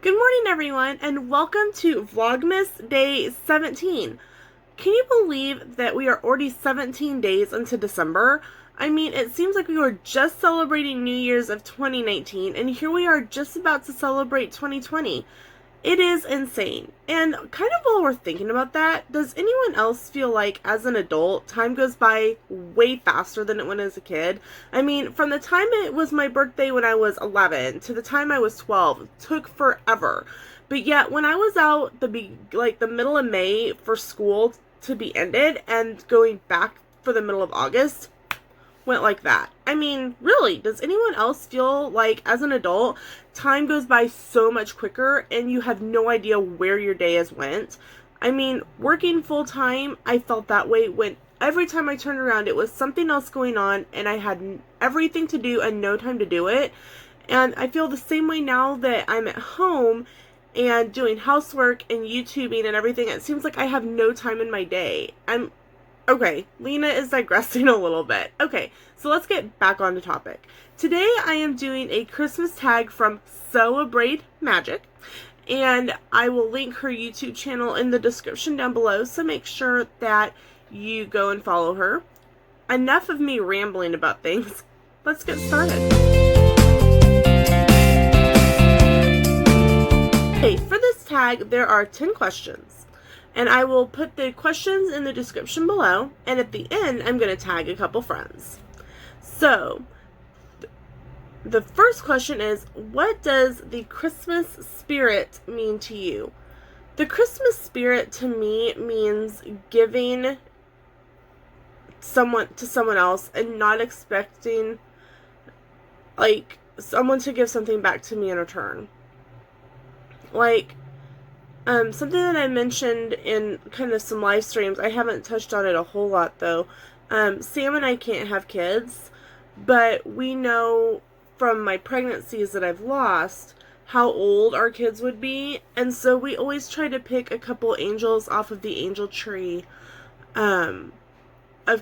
Good morning, everyone, and welcome to Vlogmas Day 17. Can you believe that we are already 17 days into December? I mean, it seems like we were just celebrating New Year's of 2019, and here we are just about to celebrate 2020. It is insane. And kind of while we're thinking about that, does anyone else feel like as an adult, time goes by way faster than it went as a kid? I mean, from the time it was my birthday when I was 11 to the time I was 12, it took forever. But yet, when I was out the middle of May for school to be ended and going back for the middle of August, went like that. I mean, really, does anyone else feel like as an adult, time goes by so much quicker and you have no idea where your day has went? I mean, working full time, I felt that way when every time I turned around, it was something else going on and I had everything to do and no time to do it. And I feel the same way now that I'm at home and doing housework and YouTubing and everything. It seems like I have no time in my day. Okay, Lena is digressing a little bit. Okay, so let's get back on the topic. Today I am doing a Christmas tag from Sewlebrate Magic, and I will link her YouTube channel in the description down below, so make sure that you go and follow her. Enough of me rambling about things. Let's get started. Okay, for this tag, there are 10 questions. And I will put the questions in the description below, and at the end, I'm going to tag a couple friends. So, the first question is, what does the Christmas spirit mean to you? The Christmas spirit to me means giving to someone else and not expecting, like, someone to give something back to me in return. Like, something that I mentioned in kind of some live streams, I haven't touched on it a whole lot though. Sam and I can't have kids, but we know from my pregnancies that I've lost how old our kids would be, and so we always try to pick a couple angels off of the angel tree of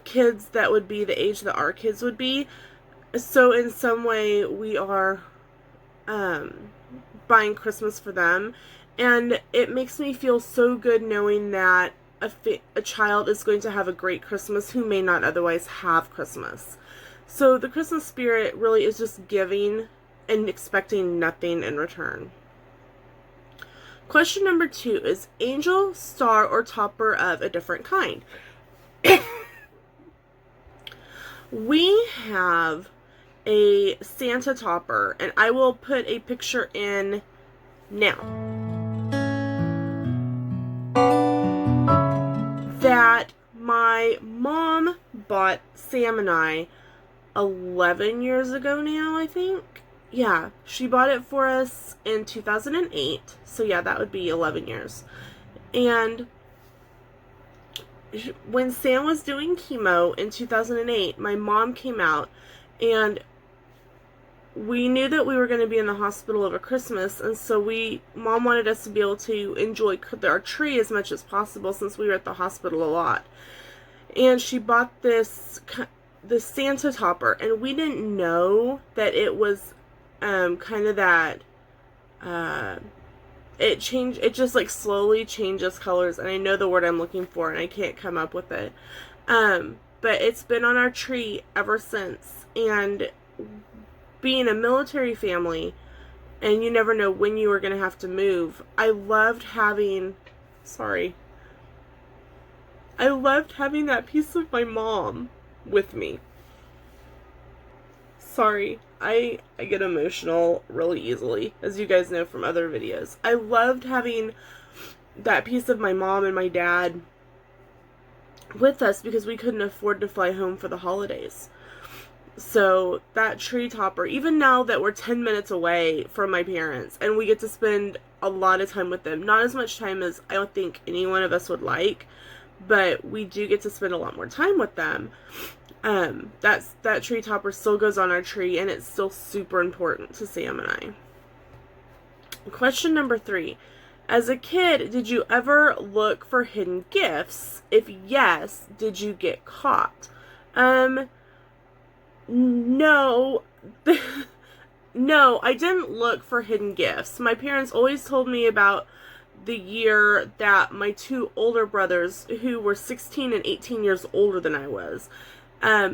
kids that would be the age that our kids would be. So in some way we are buying Christmas for them. And it makes me feel so good knowing that a child is going to have a great Christmas who may not otherwise have Christmas. So the Christmas spirit really is just giving and expecting nothing in return. Question number 2 is angel, star, or topper of a different kind. We have a Santa topper, and I will put a picture in now. That my mom bought Sam and I 11 years ago now, I think. Yeah, she bought it for us in 2008. So yeah, that would be 11 years. And when Sam was doing chemo in 2008, my mom came out and we knew that we were going to be in the hospital over Christmas, and so Mom wanted us to be able to enjoy our tree as much as possible since we were at the hospital a lot. And she bought this Santa topper, and we didn't know that it was kind of that it just like slowly changes colors, and I know the word I'm looking for and I can't come up with it. But it's been on our tree ever since, and being a military family, and you never know when you are going to have to move, I loved having that piece of my mom with me. Sorry, I get emotional really easily, as you guys know from other videos. I loved having that piece of my mom and my dad with us because we couldn't afford to fly home for the holidays. So that tree topper, even now that we're 10 minutes away from my parents and we get to spend a lot of time with them, not as much time as I don't think any one of us would like, but we do get to spend a lot more time with them. That tree topper still goes on our tree, and it's still super important to Sam and I. Question number 3. As a kid, did you ever look for hidden gifts? If yes, did you get caught? No. No, I didn't look for hidden gifts. My parents always told me about the year that my two older brothers, who were 16 and 18 years older than I was,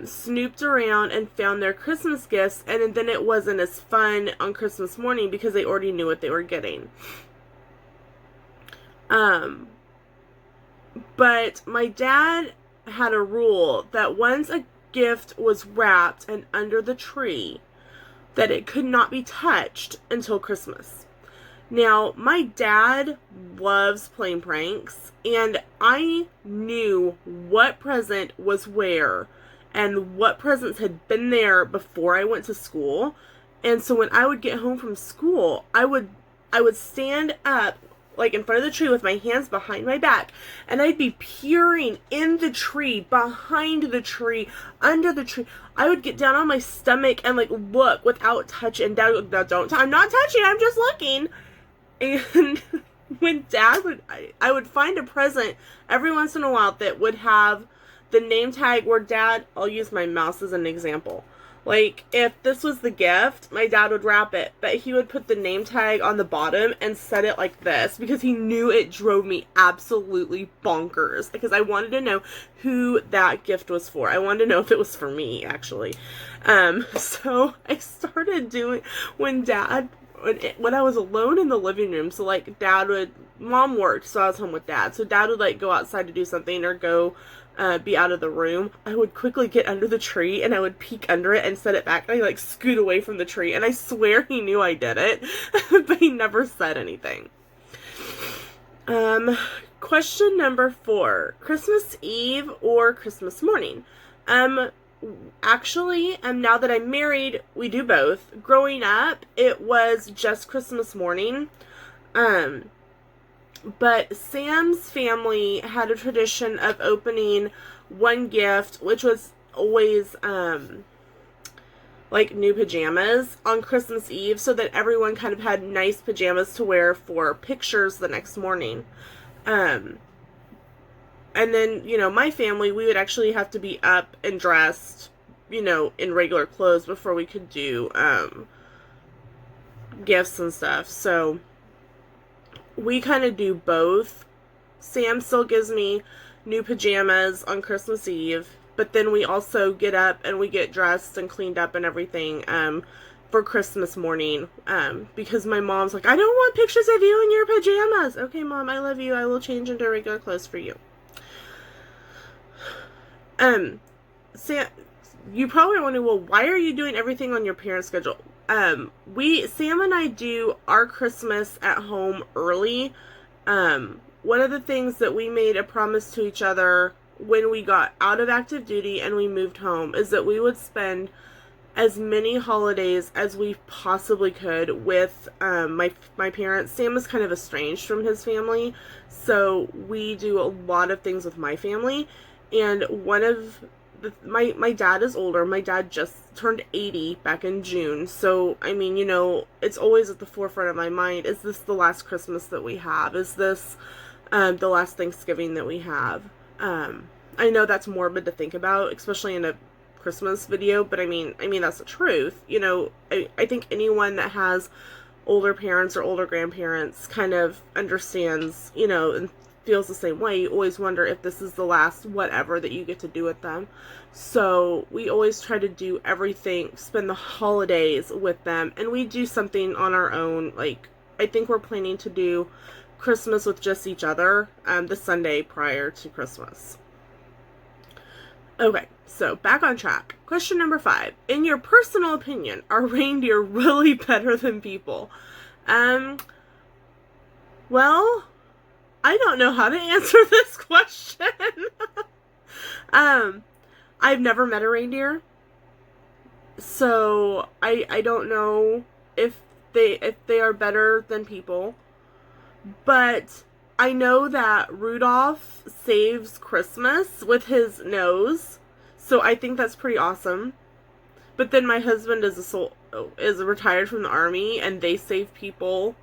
snooped around and found their Christmas gifts, and then it wasn't as fun on Christmas morning because they already knew what they were getting. But my dad had a rule that once a gift was wrapped and under the tree, that it could not be touched until Christmas. Now, my dad loves playing pranks, and I knew what present was where and what presents had been there before I went to school. And so when I would get home from school, I would stand up like in front of the tree with my hands behind my back, and I'd be peering in the tree, behind the tree, under the tree. I would get down on my stomach and like look without touching. And Dad would, no, don't, I'm not touching, I'm just looking. And when Dad would, I would find a present every once in a while that would have the name tag where Dad, I'll use my mouse as an example. Like, if this was the gift, my dad would wrap it, but he would put the name tag on the bottom and set it like this because he knew it drove me absolutely bonkers because I wanted to know who that gift was for. I wanted to know if it was for me, actually. So I started doing, when I was alone in the living room, so like Mom worked, so I was home with Dad. So Dad would like go outside to do something or go be out of the room. I would quickly get under the tree and I would peek under it and set it back, and I like scoot away from the tree, and I swear he knew I did it, but he never said anything. Question number 4, Christmas Eve or Christmas morning? Actually, now that I'm married, we do both. Growing up, it was just Christmas morning. But Sam's family had a tradition of opening one gift, which was always, like new pajamas on Christmas Eve, so that everyone kind of had nice pajamas to wear for pictures the next morning. And then, you know, my family, we would actually have to be up and dressed, you know, in regular clothes before we could do, gifts and stuff. So we kind of do both. Sam still gives me new pajamas on Christmas Eve, but then we also get up and we get dressed and cleaned up and everything for Christmas morning, because my mom's like, I don't want pictures of you in your pajamas. Okay, Mom, I love you. I will change into regular clothes for you. Sam, you probably wonder, well, why are you doing everything on your parents' schedule? Sam and I do our Christmas at home early. One of the things that we made a promise to each other when we got out of active duty and we moved home is that we would spend as many holidays as we possibly could with, my parents. Sam is kind of estranged from his family, so we do a lot of things with my family, and one of my dad is older. My dad just turned 80 back in June. So, I mean, you know, it's always at the forefront of my mind. Is this the last Christmas that we have? Is this the last Thanksgiving that we have? I know that's morbid to think about, especially in a Christmas video, but I mean that's the truth. You know, I think anyone that has older parents or older grandparents kind of understands, you know, and feels the same way. You always wonder if this is the last whatever that you get to do with them. So we always try to do everything, spend the holidays with them, and we do something on our own. Like, I think we're planning to do Christmas with just each other the Sunday prior to Christmas. Okay, so back on track. Question number 5. In your personal opinion, are reindeer really better than people? Well, I don't know how to answer this question. I've never met a reindeer, so I don't know if they are better than people. But I know that Rudolph saves Christmas with his nose, so I think that's pretty awesome. But then my husband is retired from the army, and they save people.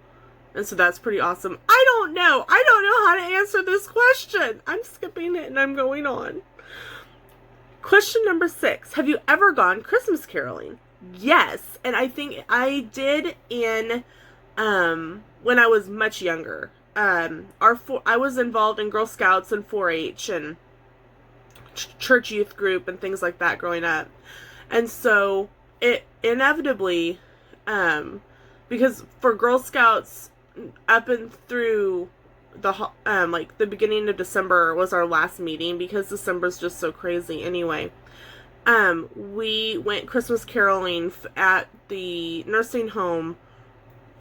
And so that's pretty awesome. I don't know how to answer this question. I'm skipping it and I'm going on. Question number 6. Have you ever gone Christmas caroling? Yes, and I think I did in when I was much younger. I was involved in Girl Scouts and 4-H and church youth group and things like that growing up. And so it inevitably, because for Girl Scouts, up and through like the beginning of December was our last meeting, because December's just so crazy anyway. We went Christmas caroling at the nursing home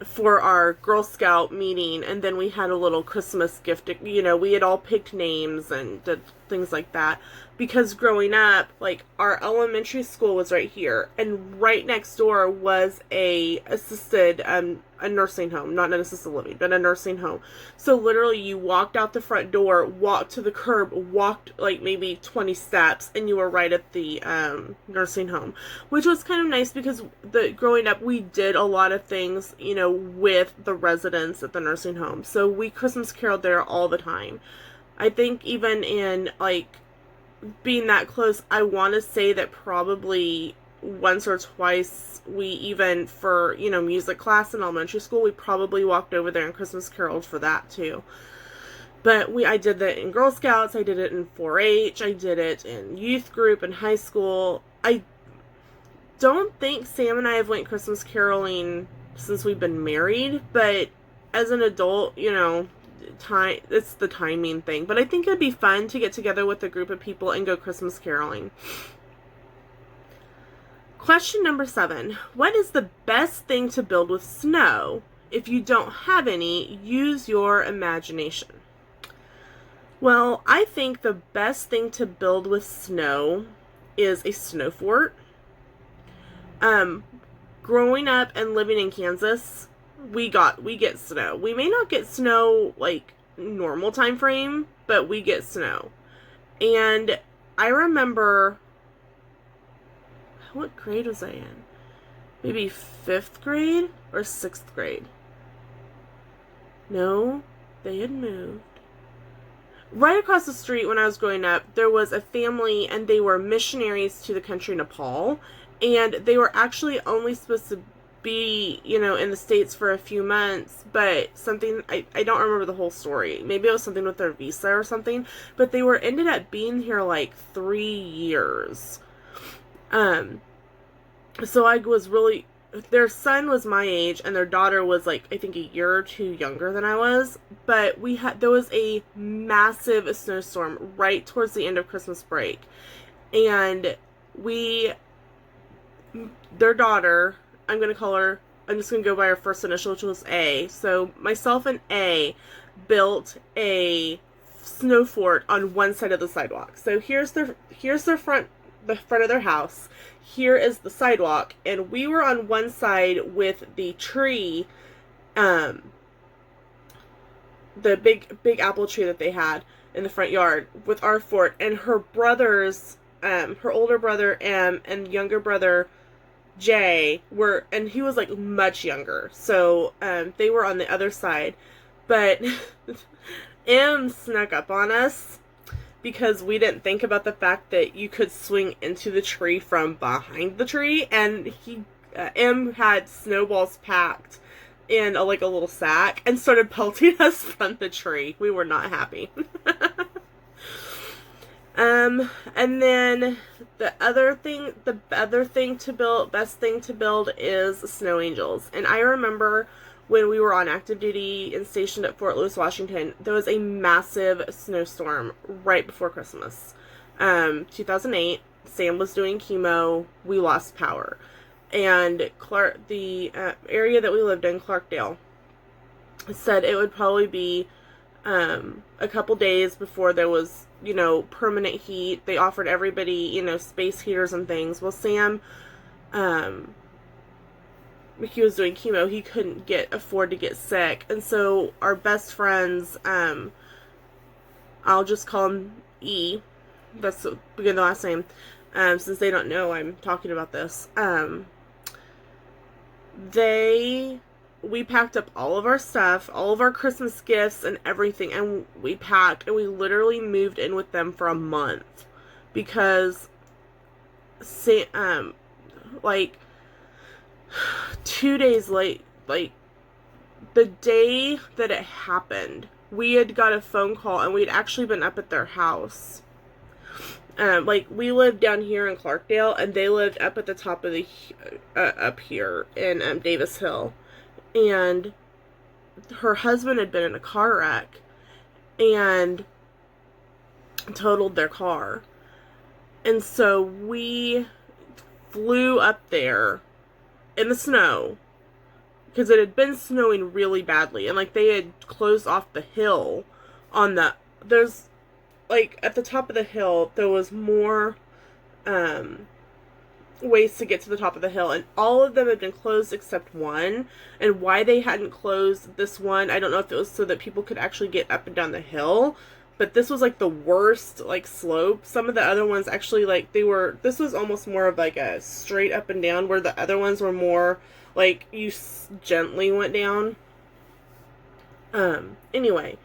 for our Girl Scout meeting, and then we had a little Christmas gift. We had all picked names and did things like that, because growing up, like, our elementary school was right here, and right next door was a nursing home, not an assisted living, but a nursing home. So literally, you walked out the front door, walked to the curb, walked like maybe 20 steps, and you were right at the nursing home, which was kind of nice, because growing up, we did a lot of things, with the residents at the nursing home. So we Christmas caroled there all the time. I think even in, like, being that close, I want to say that probably once or twice, we even, for, music class in elementary school, we probably walked over there and Christmas caroled for that too. But I did that in Girl Scouts, I did it in 4-H, I did it in youth group in high school. I don't think Sam and I have went Christmas caroling since we've been married, but as an adult, it's the timing thing. But I think it'd be fun to get together with a group of people and go Christmas caroling. Question number 7. What is the best thing to build with snow? If you don't have any, use your imagination. Well, I think the best thing to build with snow is a snow fort. Growing up and living in Kansas, we get snow. We may not get snow like normal time frame, but we get snow. And I remember, what grade was I in? Maybe 5th grade or 6th grade. No, they had moved. Right across the street when I was growing up, there was a family, and they were missionaries to the country Nepal, and they were actually only supposed to be, in the States for a few months, but something, I don't remember the whole story. Maybe it was something with their visa or something, but they ended up being here like 3 years. So I was really, their son was my age, and their daughter was like, I think a year or two younger than I was, but there was a massive snowstorm right towards the end of Christmas break, and their daughter, I'm just going to go by her first initial, which was A. So myself and A built a snow fort on one side of the sidewalk. So here's the front of their house. Here is the sidewalk, and we were on one side with the tree, the big apple tree that they had in the front yard with our fort, and her brothers, her older brother M and younger brother Jay and he was like much younger, so they were on the other side, but M snuck up on us because we didn't think about the fact that you could swing into the tree from behind the tree, and M had snowballs packed in a little sack and started pelting us from the tree. We were not happy. And then the best thing to build is snow angels. And I remember when we were on active duty and stationed at Fort Lewis, Washington, there was a massive snowstorm right before Christmas. 2008, Sam was doing chemo, we lost power. And the area that we lived in, Clarkdale, said it would probably be a couple days before there was, permanent heat. They offered everybody, space heaters and things. Well, Sam, he was doing chemo. He couldn't afford to get sick. And so our best friends, I'll just call him E. That's the beginning of the last name. Since they don't know I'm talking about this. We packed up all of our stuff, all of our Christmas gifts and everything, and we packed, and we literally moved in with them for a month, because 2 days late, like the day that it happened, we had got a phone call and we'd actually been up at their house. Like, we lived down here in Clarkdale, and they lived up at the top of the, up here in Davis Hill. And her husband had been in a car wreck and totaled their car. And so we flew up there in the snow, because it had been snowing really badly. And, like, they had closed off the hill on the, there's, like, at the top of the hill, there was more ways to get to the top of the hill, and all of them had been closed except one. And why they hadn't closed this one, I don't know if it was so that people could actually get up and down the hill, but this was, like, the worst, like, slope. Some of the other ones actually, like, this was almost more of, like, a straight up and down, where the other ones were more, like, you gently went down. Anyway,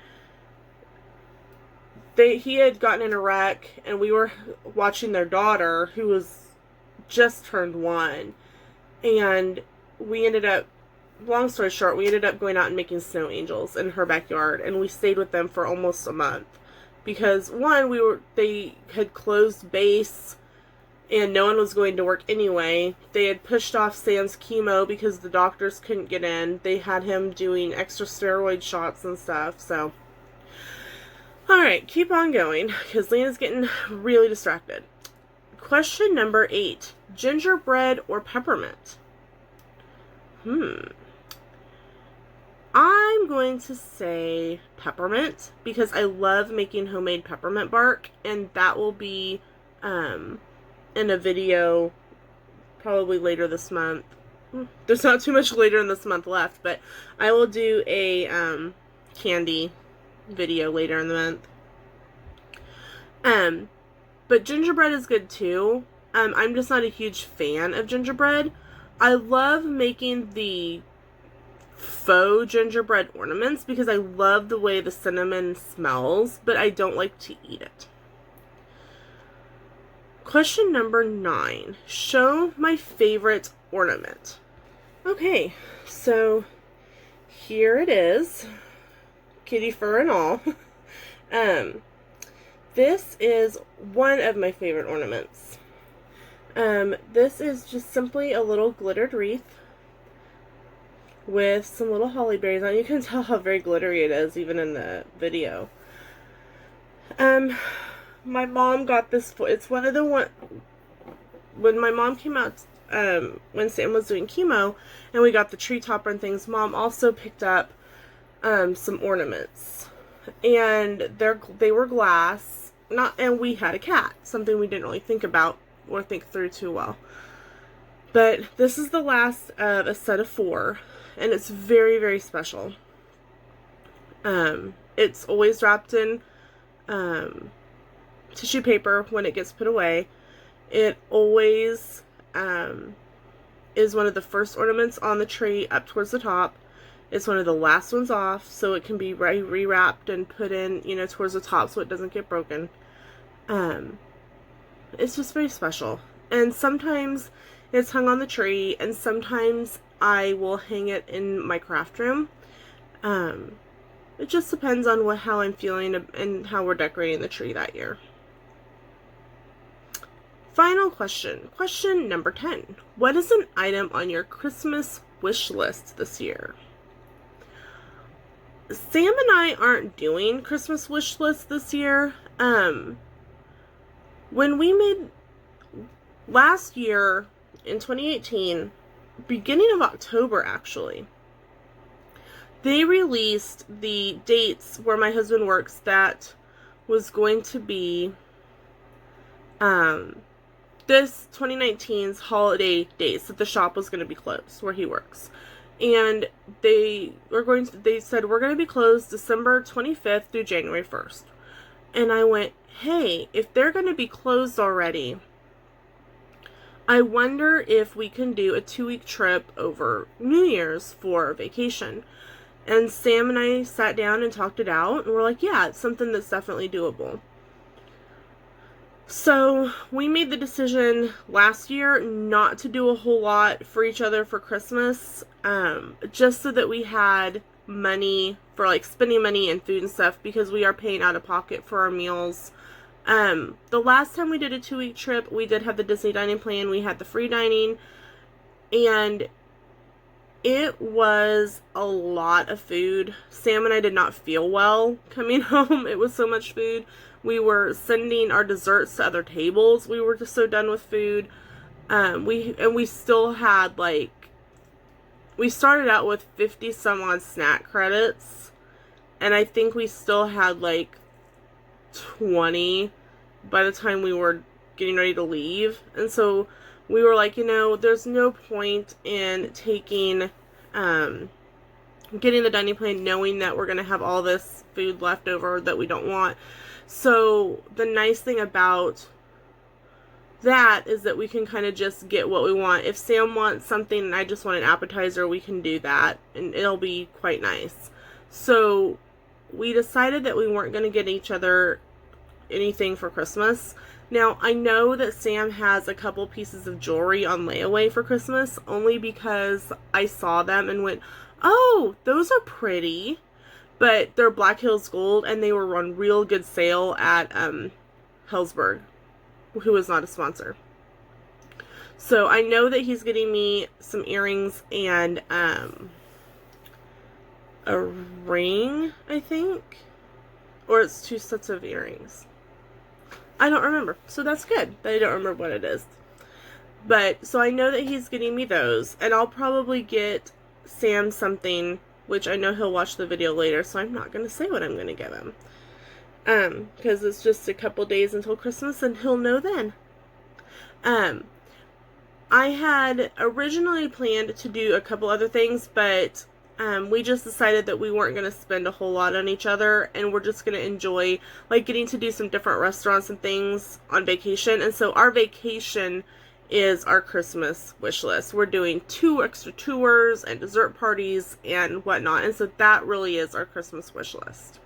he had gotten in a wreck, and we were watching their daughter, who was just turned 1, and we ended up, long story short, we ended up going out and making snow angels in her backyard, and we stayed with them for almost a month, because one, they had closed base, and no one was going to work anyway. They had pushed off Sam's chemo because the doctors couldn't get in. They had him doing extra steroid shots and stuff, so... Alright, keep on going, because Lena's getting really distracted. Question number 8. Gingerbread or peppermint? I'm going to say peppermint, because I love making homemade peppermint bark, and that will be in a video probably later this month. There's not too much later in this month left, but I will do a candy video later in the month. But gingerbread is good too. I'm just not a huge fan of gingerbread. I love making the faux gingerbread ornaments because I love the way the cinnamon smells, but I don't like to eat it. Question number 9. Show my favorite ornament. Okay, so here it is. Kitty fur and all. This is one of my favorite ornaments. This is just simply a little glittered wreath with some little holly berries on it. You can tell how very glittery it is even in the video. My mom got this for, it's one of the one, when my mom came out, when Sam was doing chemo, and we got the tree topper and things, Mom also picked up some ornaments, and they were glass, and we had a cat, something we didn't really think about or think through too well. But this is the last of a set of 4, and it's very, very special. It's always wrapped in tissue paper when it gets put away. It always is one of the first ornaments on the tree up towards the top. It's one of the last ones off, so it can be rewrapped and put in, towards the top so it doesn't get broken. It's just very special. And sometimes it's hung on the tree, and sometimes I will hang it in my craft room. It just depends on how I'm feeling and how we're decorating the tree that year. Final question. Question number 10. What is an item on your Christmas wish list this year? Sam and I aren't doing Christmas wish lists this year. When we made last year in 2018, beginning of October actually, they released the dates where my husband works that was going to be this 2019's holiday dates that the shop was going to be closed where he works. And they said we're going to be closed December 25th through January 1st. And I went, hey, if they're going to be closed already, I wonder if we can do a 2-week trip over New Year's for vacation. And Sam and I sat down and talked it out, and we're like, yeah, it's something that's definitely doable. So we made the decision last year not to do a whole lot for each other for Christmas, just so that we had money for like spending money and food and stuff, because we are paying out of pocket for our meals. The last time we did a 2-week trip, we did have the Disney dining plan. We had the free dining, and it was a lot of food. Sam and I did not feel well coming home. It was so much food. We were sending our desserts to other tables. We were just so done with food. We still had we started out with 50 some odd snack credits, and I think we still had 20 by the time we were getting ready to leave. And so we were like, there's no point in getting the dining plan knowing that we're going to have all this food left over that we don't want. So the nice thing about that is that we can kind of just get what we want. If Sam wants something and I just want an appetizer, we can do that, and it'll be quite nice. So we decided that we weren't going to get each other anything for Christmas. Now, I know that Sam has a couple pieces of jewelry on layaway for Christmas, only because I saw them and went, oh, those are pretty. But they're Black Hills Gold, and they were on real good sale at Hellsberg, who is not a sponsor. So I know that he's getting me some earrings and a ring, I think. Or it's 2 sets of earrings. I don't remember. So that's good that I don't remember what it is. But, so I know that he's getting me those. And I'll probably get Sam something, which I know he'll watch the video later, so I'm not going to say what I'm going to give him. Because it's just a couple days until Christmas, and he'll know then. I had originally planned to do a couple other things, but we just decided that we weren't going to spend a whole lot on each other, and we're just going to enjoy, getting to do some different restaurants and things on vacation. And so our vacation is our Christmas wish list. We're doing 2 extra tours and dessert parties and whatnot, and so that really is our Christmas wish list.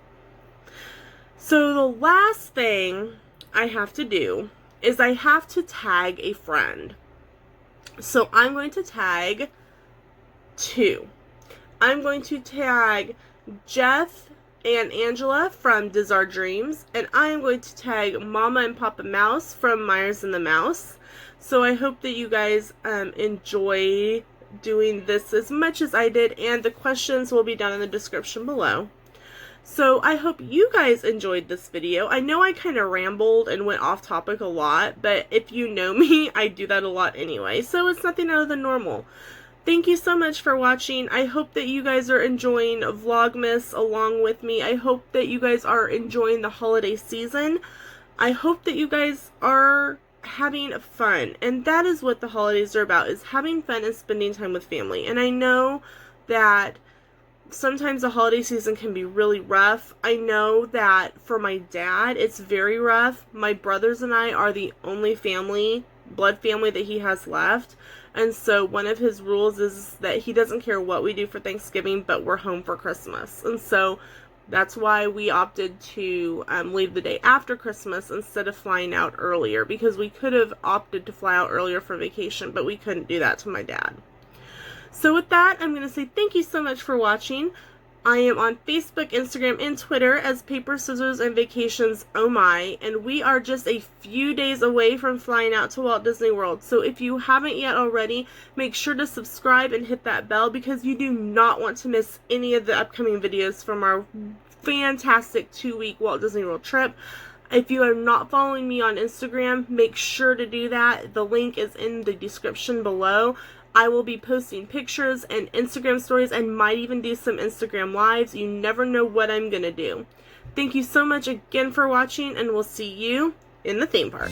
So the last thing I have to do is I have to tag a friend. So I'm going to tag 2. I'm going to tag Jeff and Angela from Diz Our Dreams, and I am going to tag Mama and Papa Mouse from Meyers and the Mouse. So I hope that you guys enjoy doing this as much as I did, and the questions will be down in the description below. So I hope you guys enjoyed this video. I know I kind of rambled and went off topic a lot, but if you know me, I do that a lot anyway, so it's nothing out of the normal. Thank you so much for watching. I hope that you guys are enjoying Vlogmas along with me. I hope that you guys are enjoying the holiday season. I hope that you guys are having fun, and that is what the holidays are about, is having fun and spending time with family. And I know that sometimes the holiday season can be really rough. I know that for my dad, it's very rough. My brothers and I are the only blood family that he has left. And so one of his rules is that he doesn't care what we do for Thanksgiving, but we're home for Christmas. And so that's why we opted to leave the day after Christmas instead of flying out earlier, because we could have opted to fly out earlier for vacation, but we couldn't do that to my dad. So with that, I'm going to say thank you so much for watching. I am on Facebook, Instagram, and Twitter as Paper, Scissors, and Vacations Oh My, and we are just a few days away from flying out to Walt Disney World. So if you haven't yet already, make sure to subscribe and hit that bell, because you do not want to miss any of the upcoming videos from our fantastic 2-week Walt Disney World trip. If you are not following me on Instagram, make sure to do that. The link is in the description below. I will be posting pictures and Instagram stories, and might even do some Instagram lives. You never know what I'm going to do. Thank you so much again for watching, and we'll see you in the theme park.